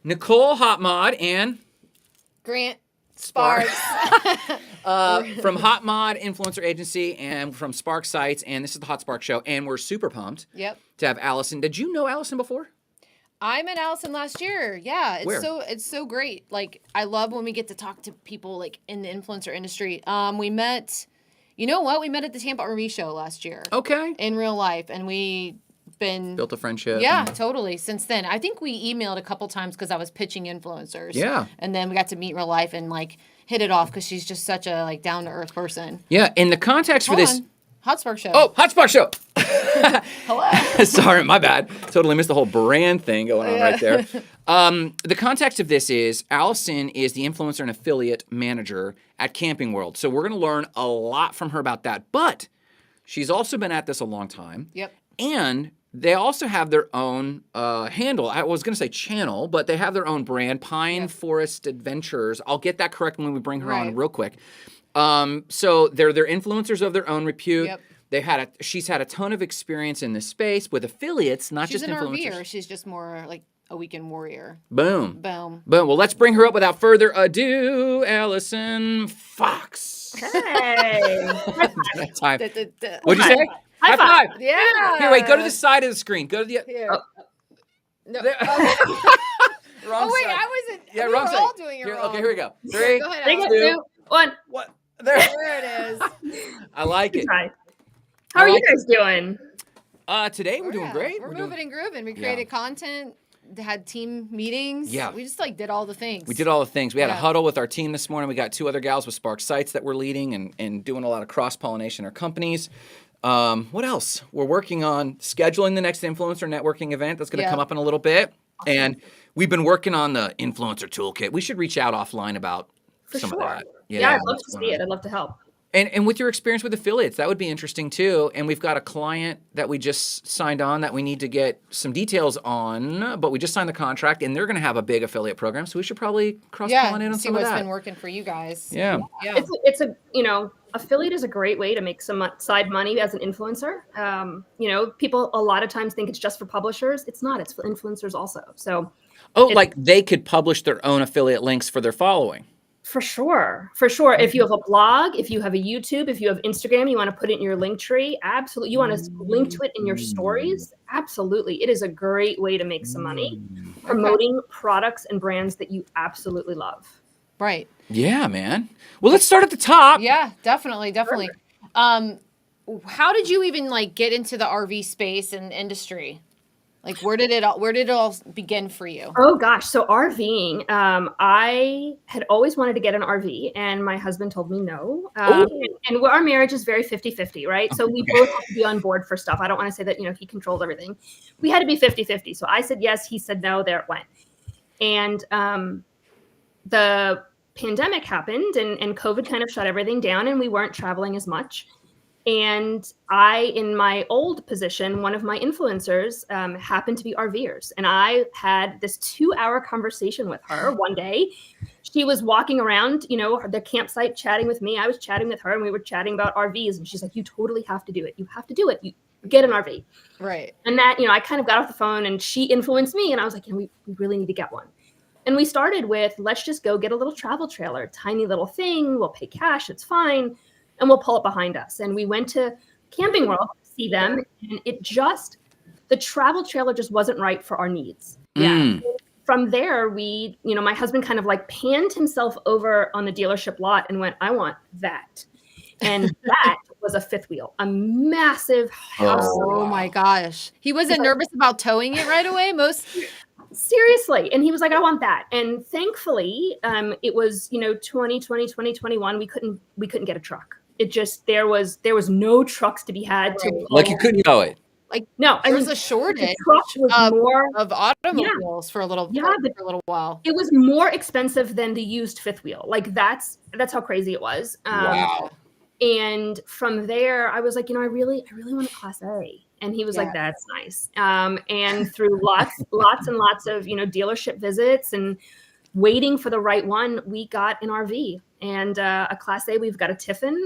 Nicole Hot Mod and Grant Sparks. from Hot Mod Influencer Agency and from Spark Sites, and this is the HotSpark Show, and we're super pumped to have Alison. Did you know Alison before? I met Alison last year. Yeah, it's so great. Like, I love when we get to talk to people like in the influencer industry. We met, you know what? We met at the Tampa RV show last year. Okay. In real life, and we built a friendship. Yeah, totally. Since then, I think we emailed a couple times because I was pitching influencers. Yeah. And then we got to meet in real life and like hit it off because she's just such a like down to earth person. Yeah. In the context for this. HotSpark Show. Oh, HotSpark Show. Hello. Sorry, my bad. Totally missed the whole brand thing going on right there. The context of this is Alison is the influencer and affiliate manager at Camping World. So we're going to learn a lot from her about that. But she's also been at this a long time. Yep. And they also have their own handle. I was going to say channel, but they have their own brand, Pine Forest Adventures. I'll get that correct when we bring her on real quick. So they're influencers of their own repute. Yep. She's had a ton of experience in this space with affiliates, not just influencers. She's an RVer. She's just more like a weekend warrior. Boom. Well, let's bring her up without further ado. Alison Fox. Hey. Time. What'd you say? High five. Yeah. Here, wait. Go to the side of the screen. Go to the. Here. No. Wrong Wrong side. I wasn't. Yeah, we wrong were side. all doing it wrong. Okay, here we go. 3, go ahead, 2, 1. What? There it is. I like it. How are you guys doing? Today we're doing great. We're moving and grooving. We created content, had team meetings. Yeah. We just like did all the things. We did all the things. We had a huddle with our team this morning. We got 2 other gals with Spark Sites that we're leading and doing a lot of cross-pollination in our companies. What else? We're working on scheduling the next influencer networking event that's going to come up in a little bit. Awesome. And we've been working on the influencer toolkit. We should reach out offline about some of that. Yeah, I'd love to see it. I'd love to help. And with your experience with affiliates, that would be interesting too. And we've got a client that we just signed on that we need to get some details on, but we just signed the contract and they're going to have a big affiliate program. So we should probably cross-pollinate on some of that. See what's been working for you guys. Yeah. It's a, affiliate is a great way to make some side money as an influencer. People a lot of times think it's just for publishers. It's not. It's for influencers also. So. Like they could publish their own affiliate links for their following. For sure. If you have a blog, if you have a YouTube, if you have Instagram, you want to put it in your link tree, absolutely. You want to link to it in your stories, absolutely. It is a great way to make some money promoting products and brands that you absolutely love. Right. Yeah, man. Well, let's start at the top. Yeah, definitely. Sure. How did you even get into the RV space and industry? Like, where did it all begin for you? Oh gosh. So RVing, I had always wanted to get an RV and my husband told me no. And our marriage is very 50-50, right? So we both have to be on board for stuff. I don't want to say that, he controls everything. We had to be 50-50. So I said yes, he said no, there it went. And the pandemic happened and COVID kind of shut everything down and we weren't traveling as much. And in my old position, one of my influencers happened to be RVers. And I had this 2-hour conversation with her one day. She was walking around, the campsite chatting with me. I was chatting with her and we were chatting about RVs. And she's like, you totally have to do it. You have to do it. You get an RV. Right. And that, I kind of got off the phone and she influenced me. And I was like, we really need to get one. And we started with, let's just go get a little travel trailer, tiny little thing. We'll pay cash. It's fine. And we'll pull it behind us. And we went to Camping World to see them. And the travel trailer just wasn't right for our needs. Yeah. From there, my husband kind of panned himself over on the dealership lot and went, I want that. And that was a fifth wheel, a massive house. Oh my gosh. He wasn't nervous about towing it right away? Seriously. And he was like, I want that. And thankfully, it was, 2020, 2021, we couldn't get a truck. It just, there was no trucks to be had. Like you couldn't know it. No, there was a shortage of automobiles for a little while. It was more expensive than the used fifth wheel. That's how crazy it was. Wow. And from there, I was like, I really want a Class A. And he was like, that's nice. And through lots and lots of, dealership visits and waiting for the right one, we got an RV and a Class A. We've got a Tiffin.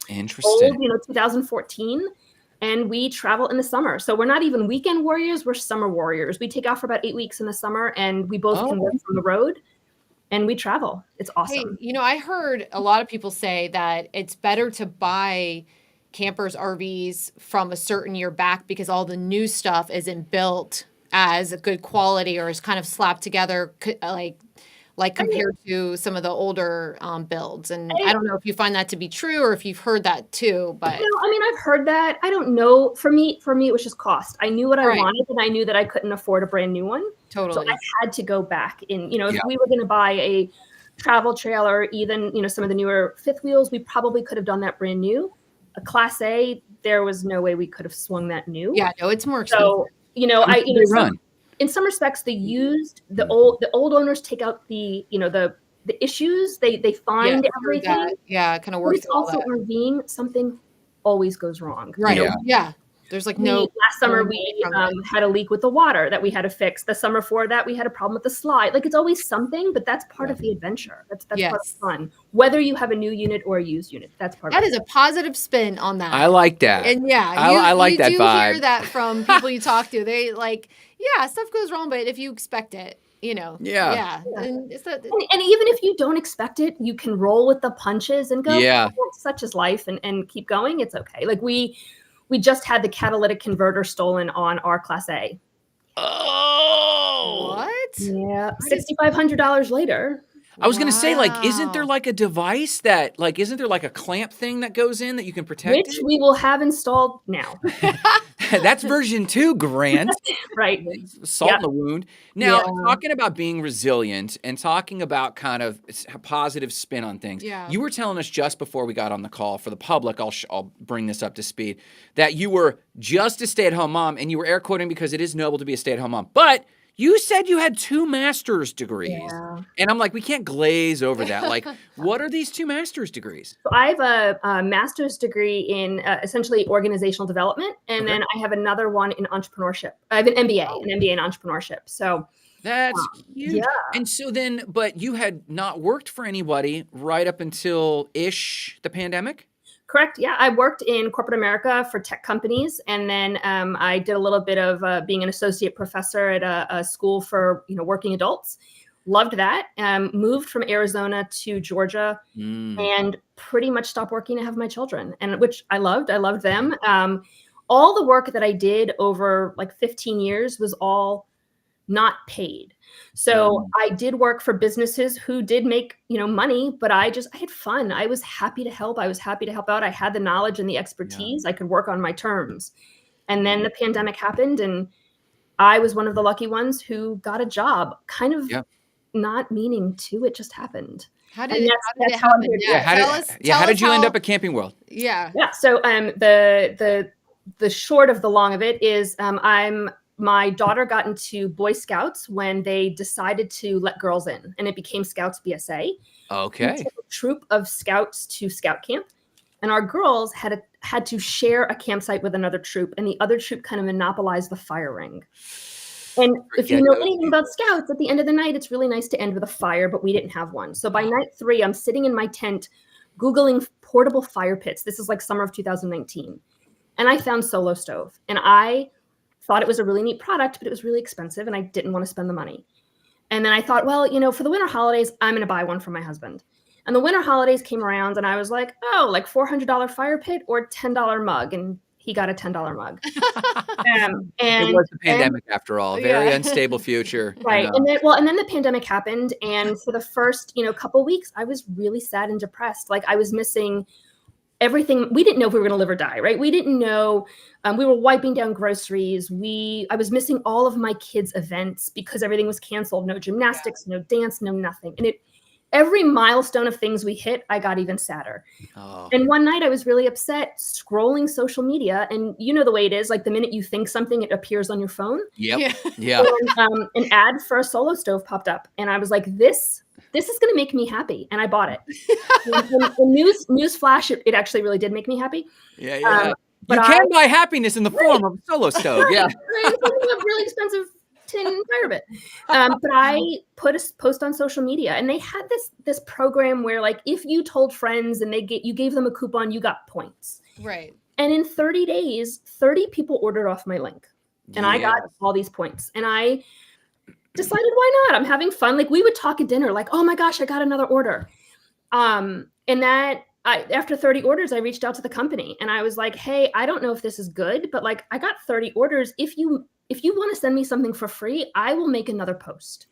Interesting. Old, 2014. and we travel in the summer. So we're not even weekend warriors, we're summer warriors. We take off for about 8 weeks in the summer, and we both can work from the road, and we travel. It's awesome. Hey, I heard a lot of people say that it's better to buy campers, RVs from a certain year back because all the new stuff isn't built as a good quality or is kind of slapped together, like compared to some of the older builds. And I don't know if you find that to be true or if you've heard that too, but I've heard that. I don't know. For me, it was just cost. I knew what I wanted, and I knew that I couldn't afford a brand new one. Totally. So I had to go back in, if we were going to buy a travel trailer, even, some of the newer fifth wheels, we probably could have done that brand new. A Class A, there was no way we could have swung that new. Yeah, no, it's more expensive. So, in some respects, the old owners take out the issues. They find everything. Yeah, kind of works. It's also RVing. Something always goes wrong. Right. Yeah. There's last summer we had a leak with the water that we had to fix. The summer before that we had a problem with the slide. Like, it's always something, but that's part of the adventure. That's part of the fun. Whether you have a new unit or a used unit, that's part of it. That is a positive spin on that. I like that. And I like that vibe. You do hear that from people you talk to. They stuff goes wrong, but if you expect it, Yeah. And even if you don't expect it, you can roll with the punches and go, such is life, and keep going. It's okay. Like, we just had the catalytic converter stolen on our Class A. Oh, what? Yeah, $6,500 later. I was going to say, isn't there a device that, isn't there a clamp thing that goes in that you can protect Which we will have installed now. That's version 2, Grant. Right. Salt in the wound. Now, talking about being resilient and talking about kind of a positive spin on things. Yeah. You were telling us just before we got on the call, for the public, I'll bring this up to speed, that you were just a stay-at-home mom, and you were air quoting because it is noble to be a stay-at-home mom. But you said you had 2 master's degrees. Yeah. And I'm like, we can't glaze over that. What are these 2 master's degrees? So I have a master's degree in essentially organizational development. And then I have another one in entrepreneurship. I have an MBA in entrepreneurship. So that's huge. Yeah. And so then, but you had not worked for anybody right up until the pandemic? Correct. Yeah. I worked in corporate America for tech companies. And then I did a little bit of being an associate professor at a school for, working adults. Loved that. Moved from Arizona to Georgia and pretty much stopped working to have my children, and which I loved. I loved them. All the work that I did over 15 years was all not paid. So I did work for businesses who did make, money, but I had fun. I was happy to help. I was happy to help out. I had the knowledge and the expertise. I could work on my terms. And then the pandemic happened, and I was one of the lucky ones who got a job, kind of not meaning to. It just happened. How did it happen? How did you end up at Camping World? Yeah. Yeah. So the short of the long of it is my daughter got into Boy Scouts when they decided to let girls in, and it became Scouts BSA. Okay. We took a troop of scouts to scout camp, and our girls had to share a campsite with another troop, and the other troop kind of monopolized the fire ring. And if you know anything about scouts, at the end of the night, it's really nice to end with a fire, but we didn't have one. So by night 3, I'm sitting in my tent, Googling portable fire pits. This is summer of 2019. And I found Solo Stove, and I thought it was a really neat product, but it was really expensive, and I didn't want to spend the money. And then I thought, well, for the winter holidays, I'm going to buy one for my husband. And the winter holidays came around, and I was like, $400 fire pit or $10 mug. And he got a $10 mug. And it was the pandemic after all, very unstable future. Right. And then the pandemic happened. And for the first, couple of weeks, I was really sad and depressed. I was missing everything. We didn't know if we were going to live or die, right? We didn't know. We were wiping down groceries. I was missing all of my kids' events because everything was canceled. No gymnastics, no dance, no nothing. And every milestone of things we hit, I got even sadder. Oh. And one night I was really upset scrolling social media. And you know the way it is, the minute you think something, it appears on your phone. Yep. Yeah. And, an ad for a Solo Stove popped up. And I was like, this is going to make me happy. And I bought it. and news flash, it actually really did make me happy. Yeah. But you can buy happiness in the form of a Solo Stove. Yeah. It's a really expensive tin fire pit. But I put a post on social media, and they had this program where if you told friends and you gave them a coupon, you got points. Right. And in 30 days, 30 people ordered off my link. And I got all these points. And I decided, why not? I'm having fun. Like, we would talk at dinner, like, oh my gosh, I got another order. After 30 orders, I reached out to the company and I was like, hey, I don't know if this is good, but like, I got 30 orders. If you want to send me something for free, I will make another post.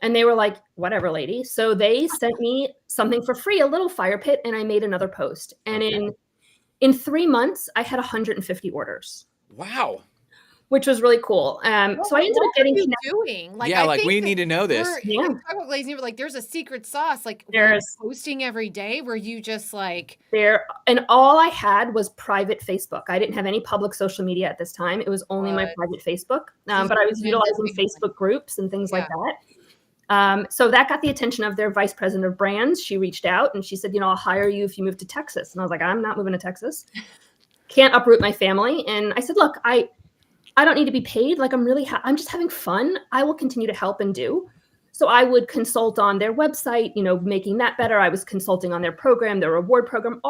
And they were like, whatever, lady. So they sent me something for free, a little fire pit, and I made another post. And in 3 months, I had 150 orders. Wow. Which was really cool. So I ended up getting doing. Like, yeah, like we need to know this. Like, there's a secret sauce. Like, there's posting every day where you just like and all I had was private Facebook. I didn't have any public social media at this time. It was only my private Facebook. But I was utilizing Facebook groups and things like that. So that got the attention of their vice president of brands. She reached out and she said, I'll hire you if you move to Texas. And I was like, I'm not moving to Texas. Can't uproot my family. And I said, look, I don't need to be paid. Like, I'm just having fun. I will continue to help and do. So I would consult on their website, making that better. I was consulting on their program, their reward program,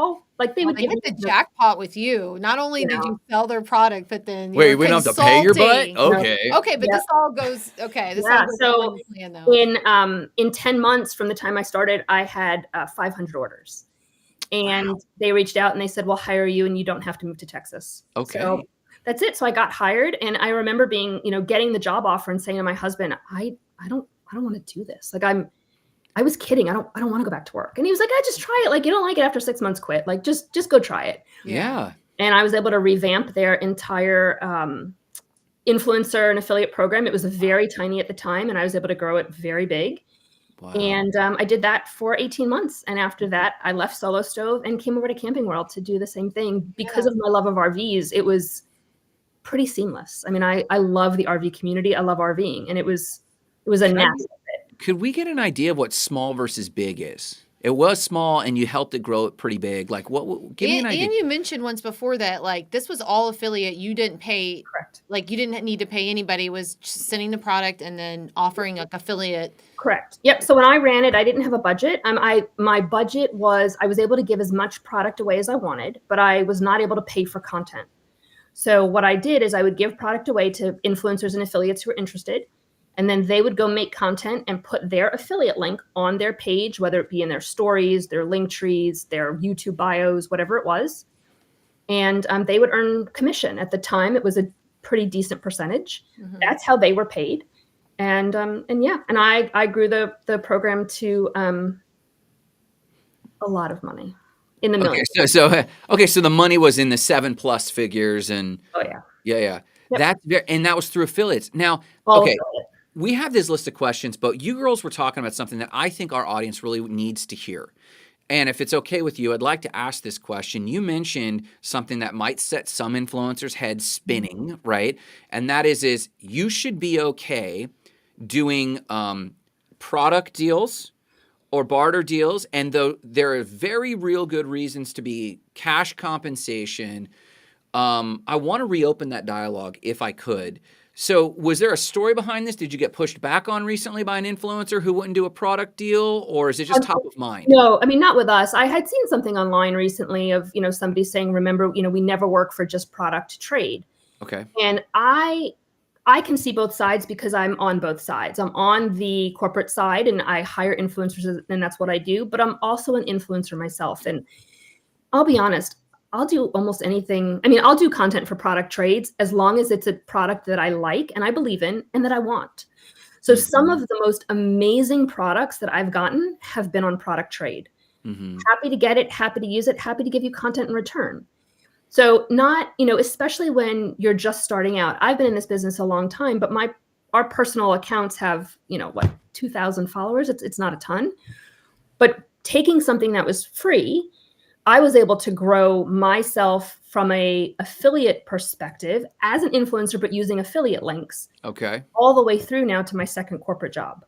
they would hit the jackpot with you. Not only did you sell their product, but then wait, we don't have to pay your butt? Okay. Okay, but this all goes so in 10 months from the time I started, I had 500 orders. And they reached out and they said, we'll hire you and you don't have to move to Texas. Okay. So that's it. So I got hired, and I remember getting the job offer and saying to my husband, I don't want to do this. Like, I was kidding. I don't want to go back to work. And he was like, just try it. Like, you don't like it after 6 months, quit. Like, just go try it. Yeah. And I was able to revamp their entire influencer and affiliate program. It was very tiny at the time, and I was able to grow it very big. Wow. And I did that for 18 months. And after that, I left Solo Stove and came over to Camping World to do the same thing. Because of my love of RVs, it was pretty seamless. I mean, I love the RV community. I love RVing, and it was a natural fit. Could we get an idea of what small versus big is? It was small, and you helped it grow it pretty big. Like, give me an idea. And you mentioned once before that, like, this was all affiliate. You didn't pay. Correct. Like, you didn't need to pay anybody. It was just sending the product and then offering like affiliate. Correct. Yep. So when I ran it, I didn't have a budget. My budget was, I was able to give as much product away as I wanted, but I was not able to pay for content. So what I did is I would give product away to influencers and affiliates who were interested, and then they would go make content and put their affiliate link on their page, whether it be in their stories, their link trees, their YouTube bios, whatever it was. And they would earn commission. At the time, it was a pretty decent percentage. Mm-hmm. That's how they were paid. And I grew the program to a lot of money. In the millions. Okay, so the money was in the 7+ figures, and Yep. that was through affiliates. Now, we have this list of questions, but you girls were talking about something that I think our audience really needs to hear. And if it's okay with you, I'd like to ask this question. You mentioned something that might set some influencers' heads spinning, right? And that is you should be okay doing product deals or barter deals, and though there are very real good reasons to be cash compensation, I want to reopen that dialogue if I could. So was there a story behind this? Did you get pushed back on recently by an influencer who wouldn't do a product deal, or is it just top of mind? No, I mean, not with us. I had seen something online recently of, somebody saying, remember, we never work for just product trade. Okay. And I can see both sides because I'm on both sides. I'm on the corporate side and I hire influencers, and that's what I do. But I'm also an influencer myself. And I'll be honest, I'll do almost anything. I mean, I'll do content for product trades as long as it's a product that I like and I believe in and that I want. So some of the most amazing products that I've gotten have been on product trade. Mm-hmm. Happy to get it, happy to use it, happy to give you content in return. So not, especially when you're just starting out. I've been in this business a long time, but our personal accounts have, 2,000 followers. It's not a ton. But taking something that was free, I was able to grow myself from a affiliate perspective as an influencer, but using affiliate links. Okay. All the way through now to my second corporate job.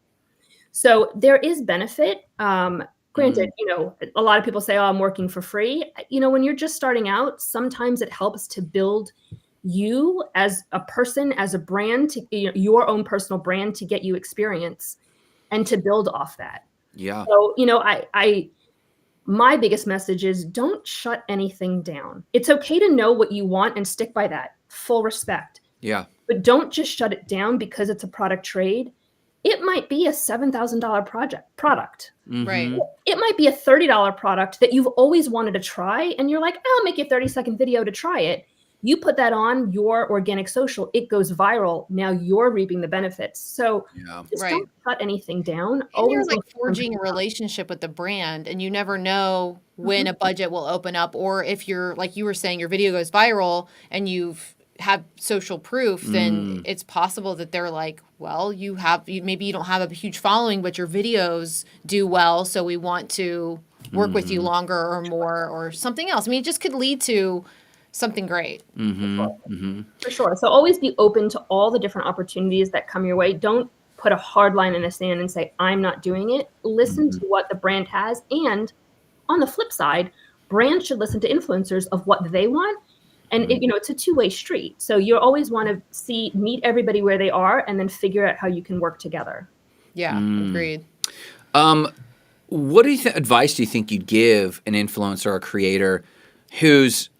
So there is benefit. Granted, a lot of people say, oh, I'm working for free. When you're just starting out, sometimes it helps to build you as a person, as a brand, to your own personal brand, to get you experience and to build off that. Yeah. So, my biggest message is don't shut anything down. It's okay to know what you want and stick by that. Full respect. Yeah. But don't just shut it down because it's a product trade. It might be a $7,000 product. Right. It might be a $30 product that you've always wanted to try. And you're like, I'll make you a 30-second video to try it. You put that on your organic social, it goes viral. Now you're reaping the benefits. So just don't shut anything down. And you're like forging a relationship with the brand, and you never know when a budget will open up, or if you're, like you were saying, your video goes viral and you've have social proof, then it's possible that they're like, well, maybe you don't have a huge following, but your videos do well, so we want to work with you longer or more or something else. I mean, it just could lead to something great. For sure. So always be open to all the different opportunities that come your way. Don't put a hard line in the sand and say, I'm not doing it. Listen to what the brand has. And on the flip side, brands should listen to influencers of what they want. And it's a two-way street. So you always want to meet everybody where they are and then figure out how you can work together. Yeah, agreed. What advice do you think you'd give an influencer or creator who's,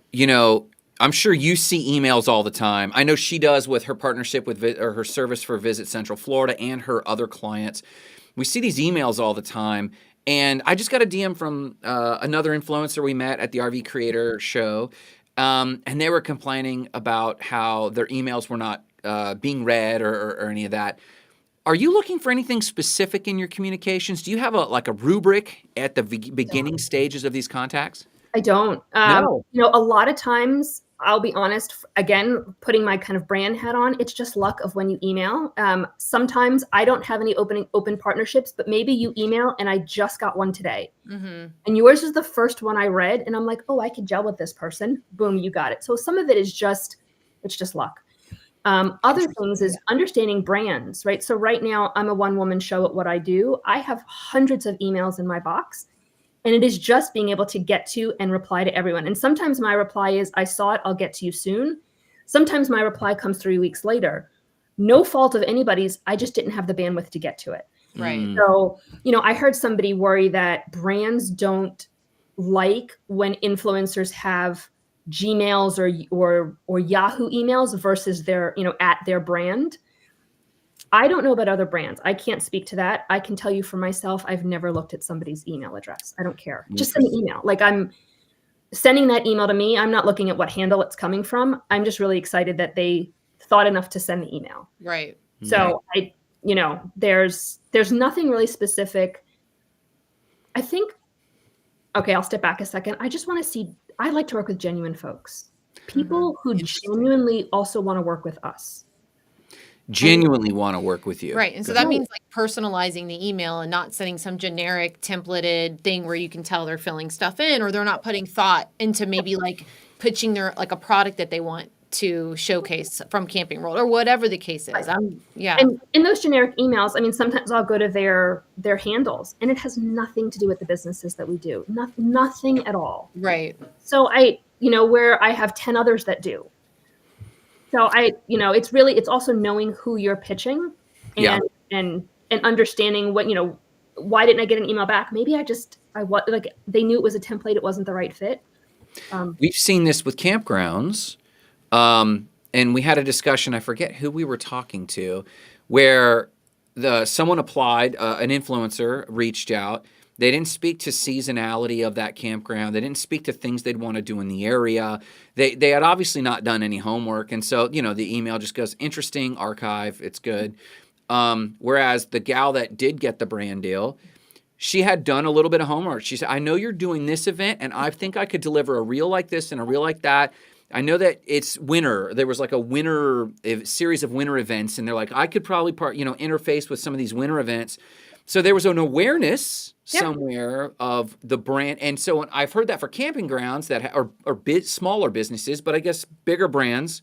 I'm sure you see emails all the time. I know she does with her partnership with her service for Visit Central Florida and her other clients. We see these emails all the time. And I just got a DM from another influencer we met at the RV Creator Show. And they were complaining about how their emails were not being read or any of that. Are you looking for anything specific in your communications? Do you have a rubric at the beginning stages of these contacts? I don't. No. A lot of times, I'll be honest, again, putting my kind of brand hat on, it's just luck of when you email. Sometimes I don't have any open partnerships, but maybe you email and I just got one today. And yours is the first one I read and I'm like, oh, I could gel with this person. Boom, you got it. So some of it is it's just luck. Other things is understanding brands, right? So right now I'm a one-woman show at what I do. I have hundreds of emails in my box. And it is just being able to get to and reply to everyone. And sometimes my reply is, I saw it, I'll get to you soon. Sometimes my reply comes 3 weeks later. No fault of anybody's, I just didn't have the bandwidth to get to it. Right. So, I heard somebody worry that brands don't like when influencers have Gmails or Yahoo emails versus their, at their brand. I don't know about other brands. I can't speak to that. I can tell you for myself, I've never looked at somebody's email address. I don't care. Just send an email. Like I'm sending that email to me. I'm not looking at what handle it's coming from. I'm just really excited that they thought enough to send the email. Right. So there's nothing really specific. I think, okay, I'll step back a second. I just want to see, I like to work with genuine folks. People who genuinely also want to work with us. Genuinely want to work with you. Right. And so that means like personalizing the email and not sending some generic templated thing where you can tell they're filling stuff in, or they're not putting thought into maybe like pitching their like a product that they want to showcase from Camping World or whatever the case is. And in those generic emails, I mean, sometimes I'll go to their handles and it has nothing to do with the businesses that we do. Nothing at all. Right. So where I have 10 others that do. So it's also knowing who you're pitching and understanding what, why didn't I get an email back? Maybe they knew it was a template. It wasn't the right fit. We've seen this with campgrounds. And we had a discussion, I forget who we were talking to, where someone applied, an influencer reached out. They didn't speak to seasonality of that campground. They didn't speak to things they'd want to do in the area. They had obviously not done any homework. And so, the email just goes, interesting, archive, it's good. Whereas the gal that did get the brand deal, she had done a little bit of homework. She said, I know you're doing this event, and I think I could deliver a reel like this and a reel like that. I know that it's winter. There was like a series of winter events, and they're like, I could probably interface with some of these winter events. So there was an awareness somewhere of the brand. And so I've heard that for camping grounds that are smaller businesses, but I guess bigger brands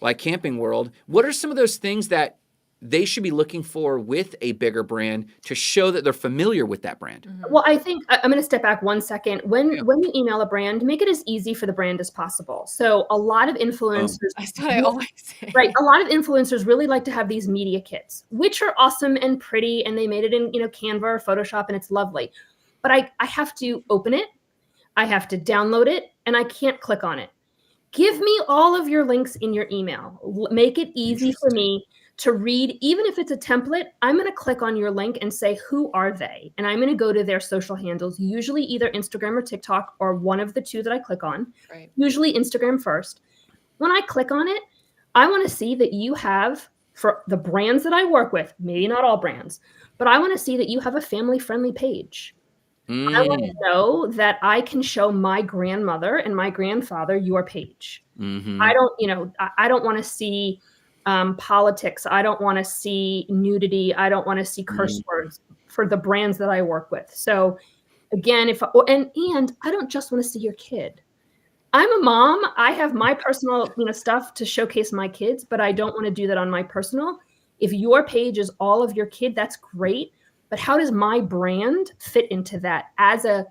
like Camping World. What are some of those things that they should be looking for with a bigger brand to show that they're familiar with that brand? Well, I think I'm going to step back 1 second. When you email a brand, make it as easy for the brand as possible. So a lot of influencers, that's what I always say. Right? A lot of influencers really like to have these media kits, which are awesome and pretty, and they made it in Canva or Photoshop, and it's lovely. but I have to open it, I have to download it, and I can't click on it. Give me all of your links in your email. Make it easy for me to read. Even if it's a template, I'm going to click on your link and say, who are they? And I'm going to go to their social handles, usually either Instagram or TikTok, or one of the two that I click on, usually Instagram first. When I click on it, I want to see that you have, for the brands that I work with, maybe not all brands, but I want to see that you have a family-friendly page. I want to know that I can show my grandmother and my grandfather your page. I don't want to see politics. I don't want to see nudity. I don't want to see curse words for the brands that I work with. So again, and I don't just want to see your kid. I'm a mom. I have my personal, stuff to showcase my kids, but I don't want to do that on my personal. If your page is all of your kid, that's great. But how does my brand fit into that as a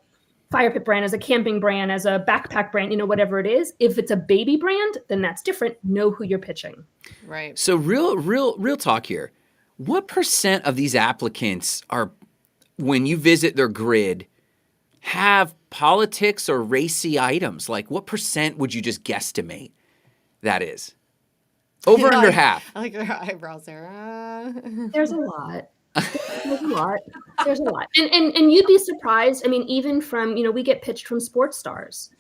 fire pit brand, as a camping brand, as a backpack brand, whatever it is? If it's a baby brand, then that's different. Know who you're pitching. Right. So real talk here. What % of these applicants are, when you visit their grid, have politics or racy items? Like what % would you just guesstimate that is? Over under half. I like their eyebrows there. There's a lot. There's a lot. And you'd be surprised. I mean, even from, we get pitched from sports stars.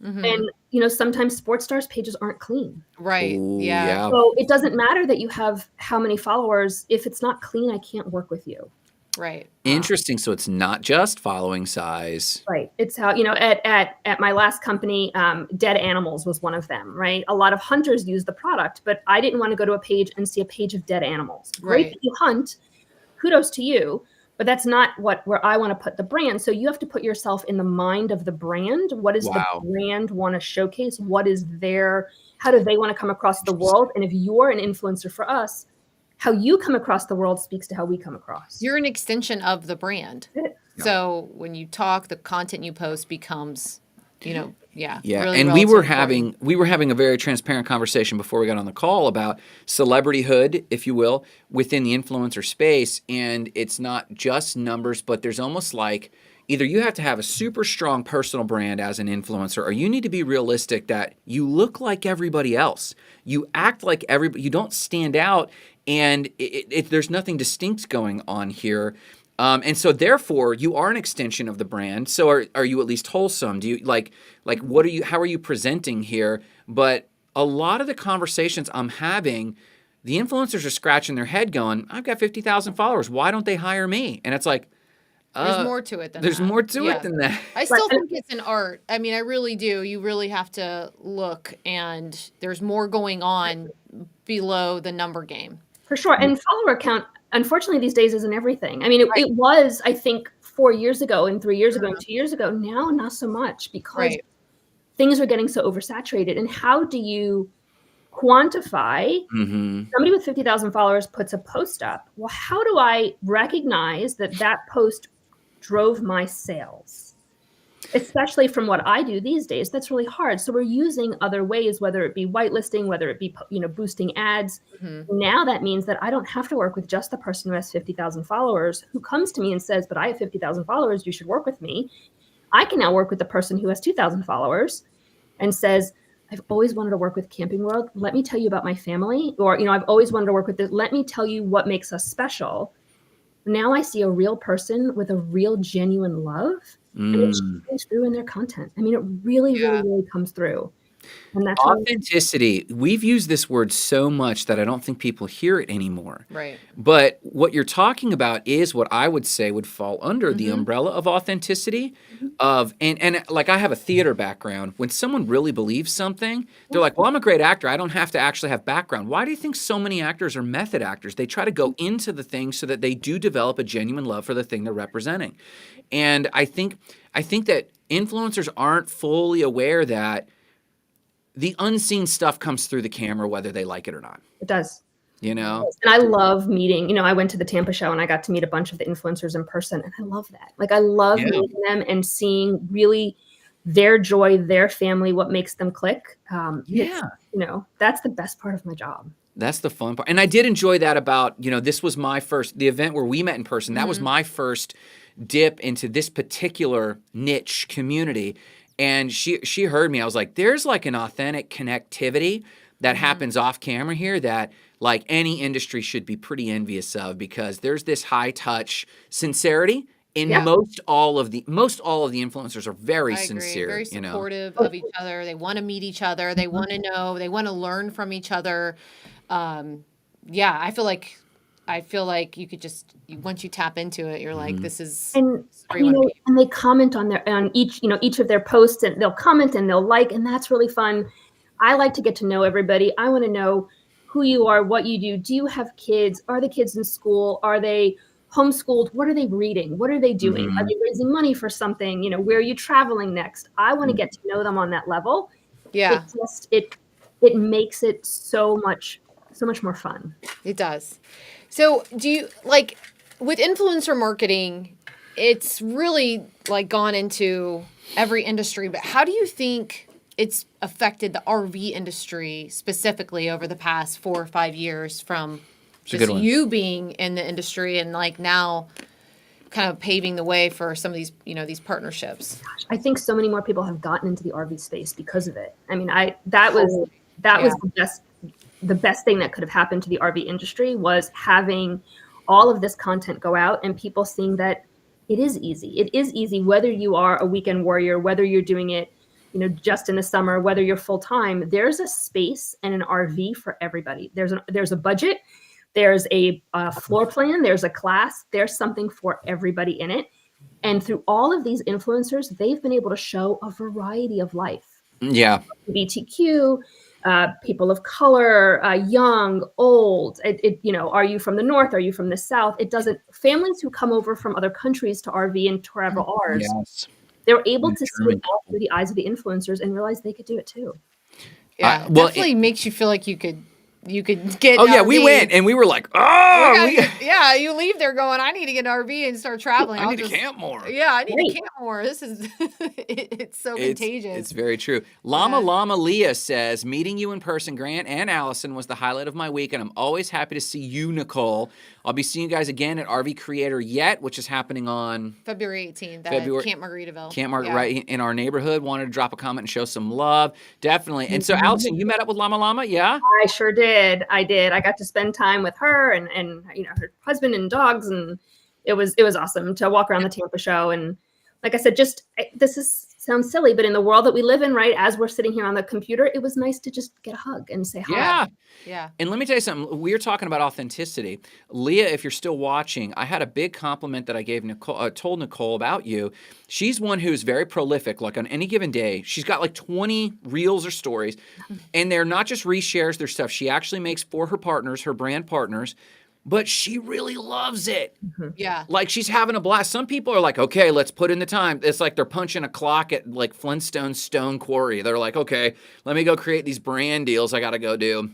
And, sometimes sports stars pages aren't clean. Right. Ooh, yeah. So it doesn't matter that you have how many followers. If it's not clean, I can't work with you. Right. Interesting. So it's not just following size. Right. It's how, at my last company, dead animals was one of them, right? A lot of hunters use the product, but I didn't want to go to a page and see a page of dead animals. Great that you hunt. Kudos to you, but that's not where I want to put the brand. So you have to put yourself in the mind of the brand. What does the brand want to showcase? How do they want to come across the world? And if you're an influencer for us, how you come across the world speaks to how we come across. You're an extension of the brand. So when you talk, the content you post becomes, really and we were having a very transparent conversation before we got on the call about celebrityhood, if you will, within the influencer space. And it's not just numbers, but there's almost like either you have to have a super strong personal brand as an influencer, or you need to be realistic that you look like everybody else. You act like everybody. You don't stand out, and there's nothing distinct going on here. And so therefore you are an extension of the brand. So are you at least wholesome? Do you like how are you presenting here? But a lot of the conversations I'm having, the influencers are scratching their head going, I've got 50,000 followers. Why don't they hire me? And it's like, there's more to it than that. There's more to it than that. I still think it's an art. I mean, I really do. You really have to look, and there's more going on below the number game. For sure. And follower count, unfortunately, these days isn't everything. I mean, it was, I think, 4 years ago and 3 years ago and 2 years ago. Now, not so much, because things are getting so oversaturated. And how do you quantify? Somebody with 50,000 followers puts a post up. Well, how do I recognize that post drove my sales? Especially from what I do these days, that's really hard. So we're using other ways, whether it be whitelisting, whether it be, boosting ads. Now that means that I don't have to work with just the person who has 50,000 followers who comes to me and says, but I have 50,000 followers, you should work with me. I can now work with the person who has 2,000 followers and says, I've always wanted to work with Camping World. Let me tell you about my family. Or, I've always wanted to work with this. Let me tell you what makes us special. Now I see a real person with a real genuine love. And it comes through in their content. I mean, it really comes through. And that's authenticity. We've used this word so much that I don't think people hear it anymore. Right. But what you're talking about is what I would say would fall under the umbrella of authenticity. And like, I have a theater background. When someone really believes something, they're like, well, I'm a great actor. I don't have to actually have background. Why do you think so many actors are method actors? They try to go into the thing so that they do develop a genuine love for the thing they're representing. And I think that influencers aren't fully aware that the unseen stuff comes through the camera, whether they like it or not. It does. And I love meeting, I went to the Tampa show and I got to meet a bunch of the influencers in person. And I love that. Like, I love meeting them and seeing really their joy, their family, what makes them click. That's the best part of my job. That's the fun part. And I did enjoy that about, this was the event where we met in person. That was my first dip into this particular niche community. And she heard me. I was like, there's like an authentic connectivity that happens off camera here that like any industry should be pretty envious of, because there's this high touch sincerity. And most all of the influencers are very sincere, very supportive of each other. They want to meet each other. They want to know. They want to learn from each other. I feel like you could just once you tap into it, you're like, this is and where you want to be. and they comment on each of their posts, and they'll comment and they'll like, and that's really fun. I like to get to know everybody. I want to know who you are, what you do. Do you have kids? Are the kids in school? Are they homeschooled? What are they reading? What are they doing? Are they raising money for something? Where are you traveling next? I want to get to know them on that level. Yeah. It makes it so much more fun. It does. So do you like with influencer marketing, it's really like gone into every industry, but how do you think it's affected the RV industry specifically over the past 4 or 5 years from just you being in the industry and like now kind of paving the way for some of these, these partnerships? I think so many more people have gotten into the RV space because of it. I mean, that was the best thing that could have happened to the RV industry was having all of this content go out and people seeing that it is easy. It is easy, whether you are a weekend warrior, whether you're doing it, just in the summer, whether you're full time. There's a space and an RV for everybody. There's a budget. There's a floor plan. There's a class. There's something for everybody in it. And through all of these influencers, they've been able to show a variety of life. Yeah. LGBTQ, people of color, young, old. Are you from the north? Are you from the south? It doesn't. Families who come over from other countries to RV and travel ours, they're able to see it all through the eyes of the influencers and realize they could do it too. Yeah, definitely makes you feel like you could get. Oh yeah, we went and we were like, you leave there going, I need to get an RV and start traveling. I need to camp more. Yeah, I need to camp more. This is it's so contagious. It's very true. Llama Leah says, meeting you in person, Grant and Allison, was the highlight of my week, and I'm always happy to see you, Nicole. I'll be seeing you guys again at RV Creator Yet, which is happening on February 18th at Camp Margaritaville. Right in our neighborhood. Wanted to drop a comment and show some love. Definitely. And so, Allison, you met up with Llama, yeah? I sure did. I got to spend time with her and her husband and dogs, and it was awesome to walk around the Tampa show. And like I said, sounds silly, but in the world that we live in, right, as we're sitting here on the computer, it was nice to just get a hug and say hi. Yeah. And let me tell you something. We were talking about authenticity. Leah, if you're still watching, I had a big compliment that I gave Nicole, told Nicole about you. She's one who's very prolific. Like on any given day, she's got like 20 reels or stories, and they're not just reshares their stuff. She actually makes for her partners, her brand partners, but she really loves it. Yeah. Like she's having a blast. Some people are like, okay, let's put in the time. It's like they're punching a clock at like Flintstone's Stone Quarry. They're like, okay, let me go create these brand deals I got to go do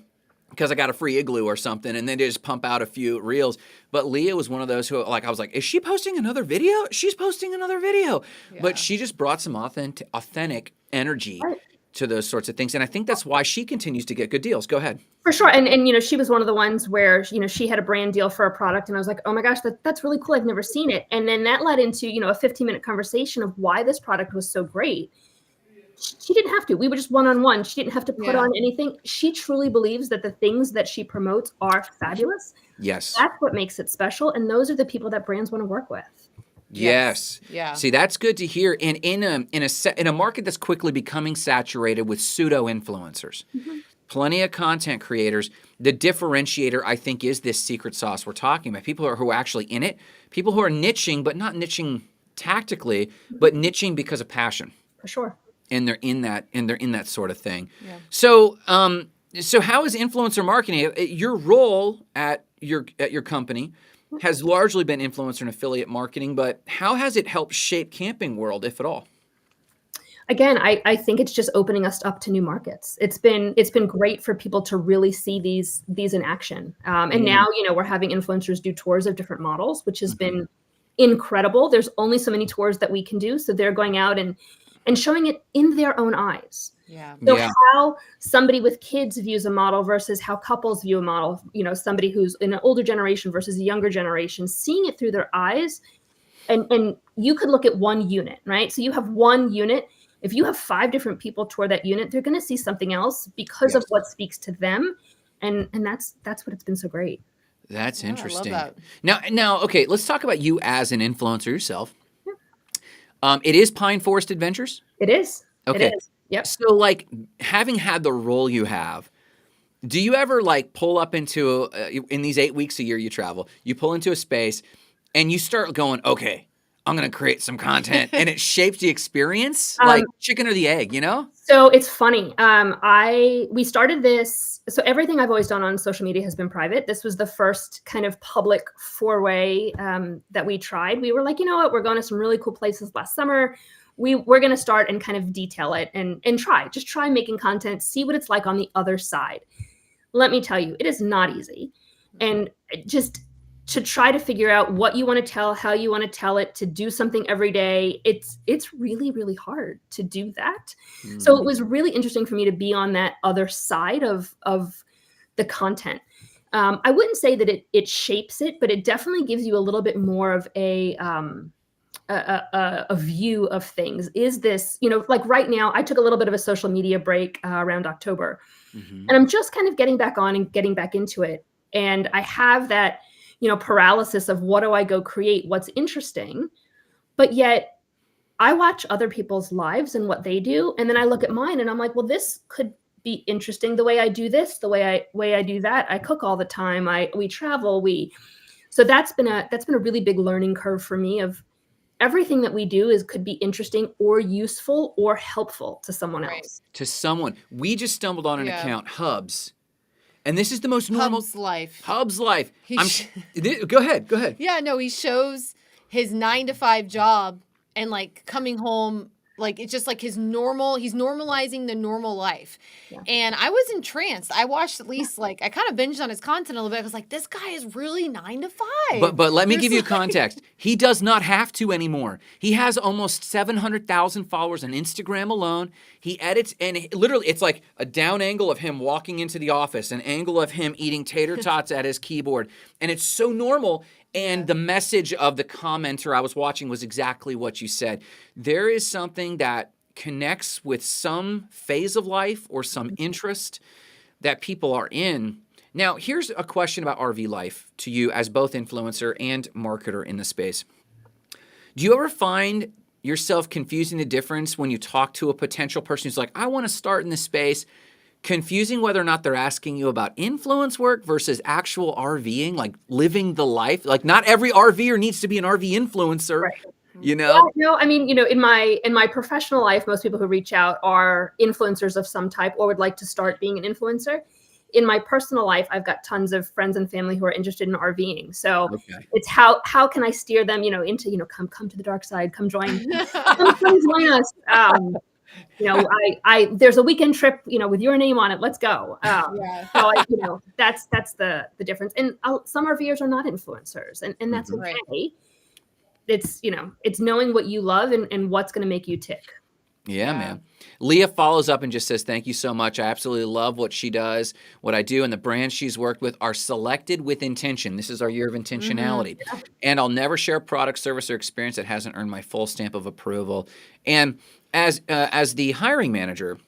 because I got a free igloo or something. And then they just pump out a few reels. But Leah was one of those who, like, I was like, is she posting another video? She's posting another video. Yeah. But she just brought some authentic energy to those sorts of things. And I think that's why she continues to get good deals. Go ahead. For sure. And she was one of the ones where, she had a brand deal for a product and I was like, oh my gosh, that's really cool. I've never seen it. And then that led into, a 15-minute conversation of why this product was so great. She didn't have to. We were just one-on-one. She didn't have to put on anything. She truly believes that the things that she promotes are fabulous. Yes. That's what makes it special. And those are the people that brands want to work with. Yes. Yeah. See, that's good to hear. And in a market that's quickly becoming saturated with pseudo influencers, plenty of content creators. The differentiator, I think, is this secret sauce we're talking about. People who are actually in it. People who are niching, but not niching tactically, but niching because of passion. For sure. And they're in that sort of thing. Yeah. So how is influencer marketing? Your role at your company has largely been influencer and affiliate marketing, but how has it helped shape camping world, if at all? Again, I think it's just opening us up to new markets. It's been great for people to really see these in action. And now, we're having influencers do tours of different models, which has been incredible. There's only so many tours that we can do. So they're going out and showing it in their own eyes. Yeah. So Yeah. how somebody with kids views a model versus how couples view a model, somebody who's in an older generation versus a younger generation, seeing it through their eyes. And you could look at one unit, right? So you have one unit. If you have 5 different people toward that unit, they're going to see something else because of Yes. what speaks to them. And that's what it's been so great. That's Oh, I love interesting. that. Now, okay, let's talk about you as an influencer yourself. It is Pine Forest Adventures. It is. Okay. It is. Yep. So, like, having had the role you have, do you ever like pull up into in these 8 weeks a year you travel? You pull into a space, and you start going, okay, I'm gonna create some content, and it shapes the experience, like chicken or the egg, you know? So it's funny. We started this. So everything I've always done on social media has been private. This was the first kind of public foray that we tried. We were like, you know what? We're going to some really cool places last summer. We're going to start and kind of detail it and try making content, see what it's like on the other side. Let me tell you, it is not easy. And just to try to figure out what you want to tell, how you want to tell it, to do something every day, it's really, really hard to do that. So it was really interesting for me to be on that other side of the content. I wouldn't say that it shapes it, but it definitely gives you a little bit more of a view of things. Is this, like right now, I took a little bit of a social media break around October, and I'm just kind of getting back on and getting back into it. And I have that, paralysis of what do I go create? What's interesting? But yet I watch other people's lives and what they do. And then I look at mine and I'm like, well, this could be interesting. The way I do this, the way I do that. I cook all the time. We travel. So that's been a really big learning curve for me of everything that we do could be interesting or useful or helpful to someone else. To someone. We just stumbled on an account, Hubs. And this is the most normal. Hub's life. Hub's life. Go ahead. Yeah, no, he shows his 9-to-5 job and like coming home, like it's just like he's normalizing the normal life. Yeah. And I was entranced. I watched at least I kind of binged on his content a little bit. I was like, this guy is really 9 to 5. But let me give you context. He does not have to anymore. He has almost 700,000 followers on Instagram alone. He edits, and literally it's like a down angle of him walking into the office, an angle of him eating tater tots at his keyboard. And it's so normal. And the message of the commenter I was watching was exactly what you said. There is something that connects with some phase of life or some interest that people are in. Now, here's a question about RV life to you as both influencer and marketer in the space. Do you ever find yourself confusing the difference when you talk to a potential person who's like, I want to start in this space, confusing whether or not they're asking you about influence work versus actual RVing, like living the life? Like not every RVer needs to be an RV influencer, right. Yeah, no, I mean, in my professional life, most people who reach out are influencers of some type or would like to start being an influencer. In my personal life, I've got tons of friends and family who are interested in RVing. So it's how can I steer them, into, come to the dark side, come join us. There's a weekend trip, with your name on it. Let's go. So that's the difference. And some RVers are not influencers, and that's okay. Right. It's knowing what you love and what's going to make you tick. Yeah, man. Leah follows up and just says, thank you so much. I absolutely love what she does, what I do, and the brands she's worked with are selected with intention. This is our year of intentionality. Mm-hmm. Yeah. And I'll never share product, service, or experience that hasn't earned my full stamp of approval. And as the hiring manager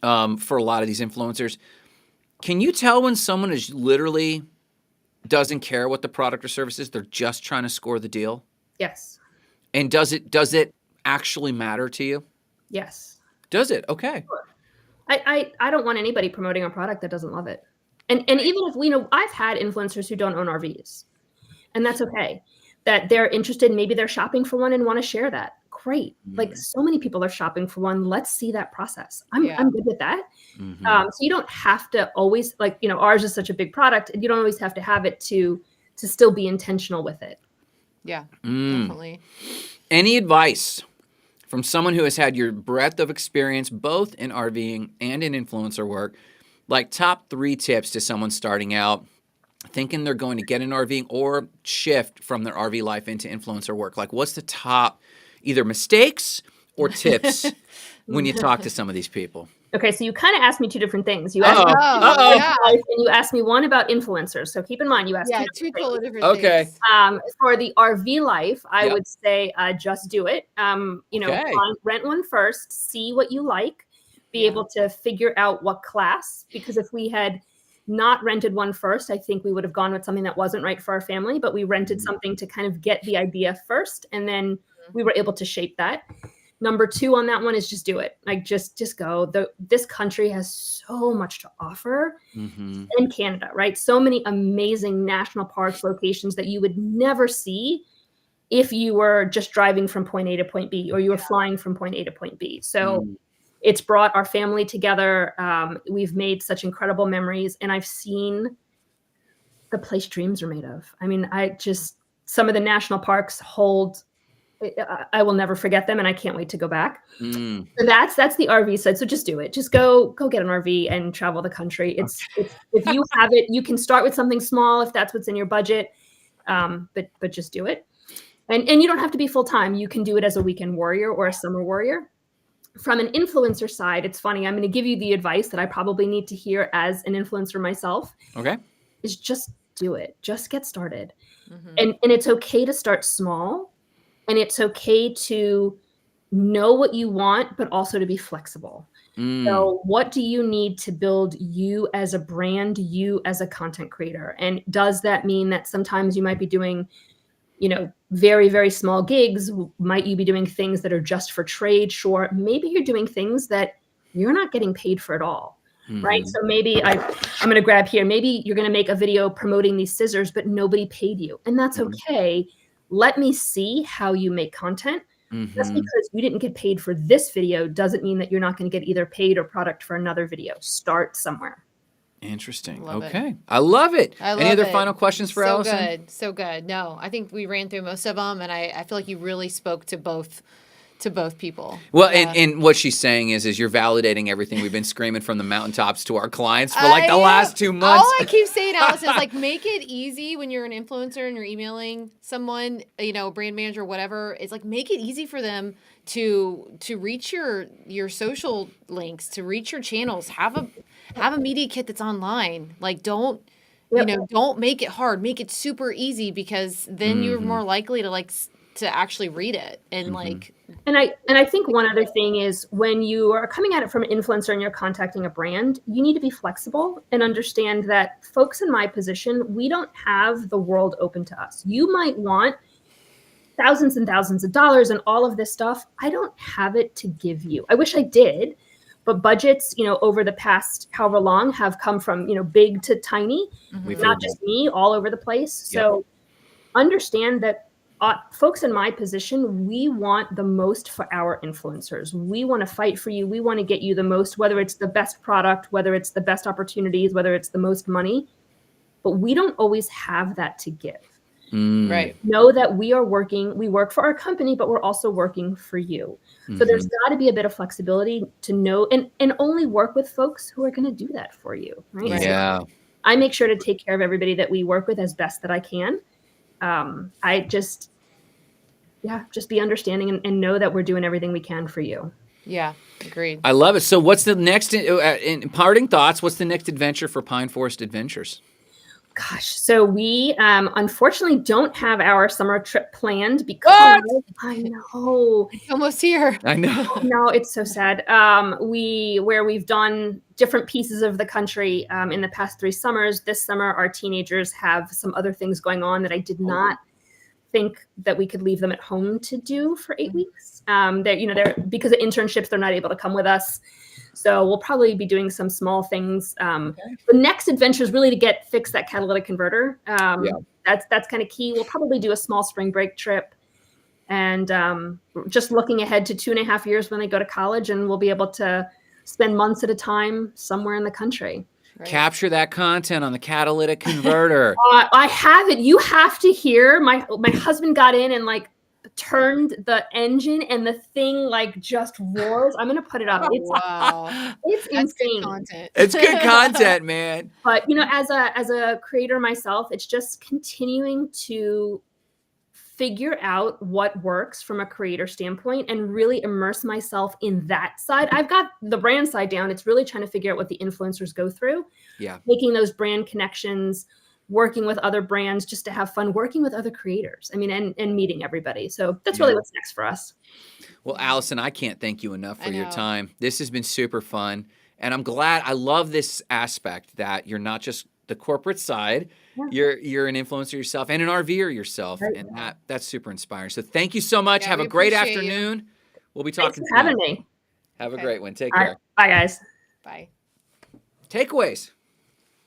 for a lot of these influencers, can you tell when someone is literally doesn't care what the product or service is? They're just trying to score the deal? Yes. And does it actually matter to you? Yes. Does it? Okay. Sure. I don't want anybody promoting a product that doesn't love it. And even if I've had influencers who don't own RVs, and that's okay. That they're interested, maybe they're shopping for one and want to share that. Great. Like so many people are shopping for one. Let's see that process. I'm good with that. Mm-hmm. So you don't have to always ours is such a big product. You don't always have to have it to still be intentional with it. Yeah, definitely. Any advice from someone who has had your breadth of experience both in RVing and in influencer work, like top 3 tips to someone starting out, thinking they're going to get an RVing or shift from their RV life into influencer work? Like what's the top either mistakes or tips when you talk to some of these people? Okay, so you kind of asked me two different things. You asked me Uh-oh. yeah. and you asked me one about influencers. So keep in mind, you asked Yeah, two two different totally things. different Okay. things. For the RV life, I Yep. would say just do it. Okay. Rent one first, see what you like, be Yeah. able to figure out what class. Because if we had not rented one first, I think we would have gone with something that wasn't right for our family. But we rented something to kind of get the idea first, and then we were able to shape that. Number two on that one is just do it. Like just go. This country has so much to offer. Mm-hmm. In Canada, right? So many amazing national parks, locations that you would never see if you were just driving from point A to point B, or you were flying from point A to point B. So it's brought our family together. We've made such incredible memories, and I've seen the place dreams are made of. I mean, some of the national parks hold. I will never forget them, and I can't wait to go back. Mm. So that's the RV side. So just do it. Just go get an RV and travel the country. It's if you have it, you can start with something small if that's what's in your budget. But just do it. And you don't have to be full time. You can do it as a weekend warrior or a summer warrior. From an influencer side, it's funny. I'm going to give you the advice that I probably need to hear as an influencer myself. Okay. Is just do it. Just get started. Mhm. And it's okay to start small, and it's okay to know what you want, but also to be flexible. So what do you need to build you as a brand, you as a content creator? And does that mean that sometimes you might be doing, very, very small gigs? Might you be doing things that are just for trade? Sure. Maybe you're doing things that you're not getting paid for at all. Right. So maybe I'm going to grab here. Maybe you're going to make a video promoting these scissors, but nobody paid you. And that's okay. Let me see how you make content. Just because you didn't get paid for this video doesn't mean that you're not going to get either paid or product for another video. Start somewhere. Interesting. Love it. Okay. I love it. I love Any other it. final questions for so Alison? good, so good. No, I think we ran through most of them, and I feel like you really spoke to both people. Well, Yeah. and what she's saying is you're validating everything we've been screaming from the mountaintops to our clients for like the last 2 months. All I keep saying, Allison, is like make it easy when you're an influencer and you're emailing someone, a brand manager, whatever. It's like make it easy for them to reach your social links, to reach your channels. Have a media kit that's online. Like don't don't make it hard. Make it super easy, because then you're more likely to to actually read it and And I think one other thing is, when you are coming at it from an influencer and you're contacting a brand, you need to be flexible and understand that folks in my position, we don't have the world open to us. You might want thousands and thousands of dollars and all of this stuff. I don't have it to give you. I wish I did, but budgets, over the past however long have come from, big to tiny, not just me, all over the place. So understand that folks in my position, we want the most for our influencers. We want to fight for you. We want to get you the most, whether it's the best product, whether it's the best opportunities, whether it's the most money. But we don't always have that to give. right. Know that we work for our company, but we're also working for you. So there's got to be a bit of flexibility to know and only work with folks who are going to do that for you. Right. Yeah. So I make sure to take care of everybody that we work with as best that I can. I just be understanding and know that we're doing everything we can for you. Yeah, agreed. I love it. So what's the next, in parting thoughts, what's the next adventure for Pine Forest Adventures? Gosh, so we unfortunately don't have our summer trip planned because I know. It's almost here. I know. No, it's so sad. We've done different pieces of the country in the past 3 summers. This summer, our teenagers have some other things going on that I did not think that we could leave them at home to do for 8 weeks. They're because of internships, they're not able to come with us. So we'll probably be doing some small things. The next adventure is really to fix that catalytic converter. That's kind of key. We'll probably do a small spring break trip, and just looking ahead to 2.5 years when they go to college, and we'll be able to spend months at a time somewhere in the country. Right. Capture that content on the catalytic converter. I have it. You have to hear my husband got in and turned the engine, and the thing just roars. I'm gonna put it up. Wow. It's That's insane. good content. It's good content, man. But as a creator myself, it's just continuing to figure out what works from a creator standpoint and really immerse myself in that side. I've got the brand side down. It's really trying to figure out what the influencers go through. Yeah. Making those brand connections, working with other brands just to have fun, working with other creators. I mean, and meeting everybody. So that's really what's next for us. Well, Alison, I can't thank you enough for your know. time. This has been super fun. And I'm glad, I love this aspect that you're not just the corporate side, you're an influencer yourself and an RVer yourself. Right. And that's super inspiring. So thank you so much. Yeah, Have we a great appreciate you. afternoon. We'll be Thanks talking for having soon. me. Have a Okay. great one. Take All care. right. Bye, guys. Bye. Takeaways.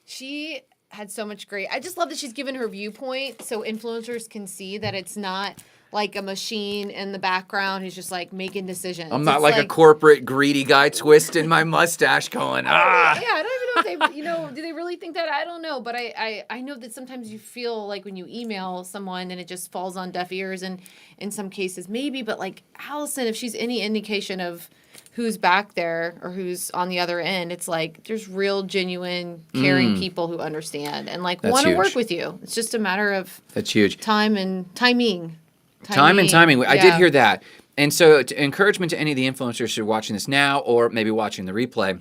She had so much great. I just love that she's given her viewpoint so influencers can see that it's not like a machine in the background who's just like making decisions. I'm not It's like a corporate greedy guy twisting my mustache going, Yeah, ah. I don't even know if they, do they really think that? I don't know. But I know that sometimes you feel like when you email someone and it just falls on deaf ears, and in some cases maybe, but like Alison, if she's any indication of who's back there or who's on the other end, it's like there's real, genuine, caring people who understand and like That's want to huge. work with you. It's just a matter of That's huge. time and timing. Time and timing. I did Yeah. hear that. And so encouragement to any of the influencers who are watching this now or maybe watching the replay.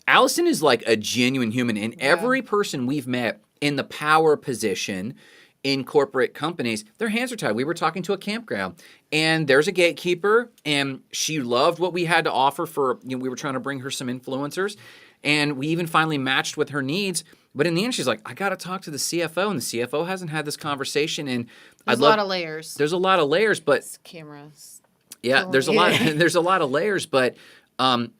Alison is like a genuine human. And every person we've met in the power position in corporate companies, their hands are tied. We were talking to a campground, and there's a gatekeeper, and she loved what we had to offer for, we were trying to bring her some influencers, and we even finally matched with her needs. But in the end, she's like, I got to talk to the CFO, and the CFO hasn't had this conversation. And There's a lot of layers. There's a lot of layers, but Cameras. yeah, there's a lot. There's a lot of layers, but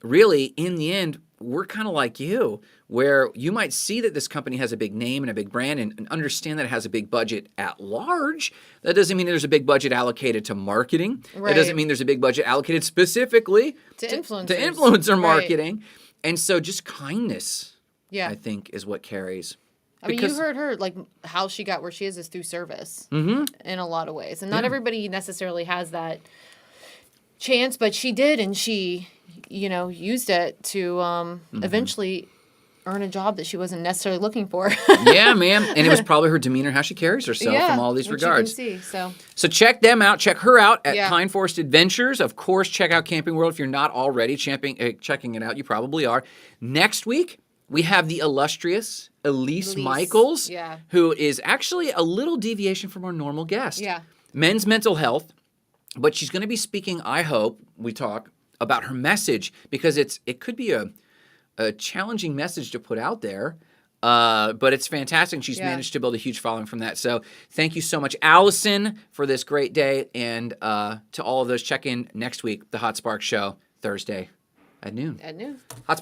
really, in the end, we're kind of like you, where you might see that this company has a big name and a big brand, and understand that it has a big budget at large. That doesn't mean there's a big budget allocated to marketing. That Right. doesn't mean there's a big budget allocated specifically To influencers. to influencer Right. marketing. And so, just kindness, Yeah. I think, is what carries. I mean, you heard her, like, how she got where she is through service in a lot of ways. And not everybody necessarily has that chance, but she did, and she, used it to eventually earn a job that she wasn't necessarily looking for. Yeah, man. And it was probably her demeanor, how she carries herself from all these which regards. You can see, So check them out. Check her out at Yeah. Pine Forest Adventures. Of course, check out Camping World. If you're not already checking it out, you probably are. Next week, we have the illustrious Elise Michaels, who is actually a little deviation from our normal guest. Yeah. Men's mental health, but she's going to be speaking, I hope, we talk about her message, because it could be a challenging message to put out there. But it's fantastic. And she's managed to build a huge following from that. So thank you so much, Alison, for this great day. And to all of those, check in next week, the HotSpark Show, Thursday at noon. At noon. HotSpark.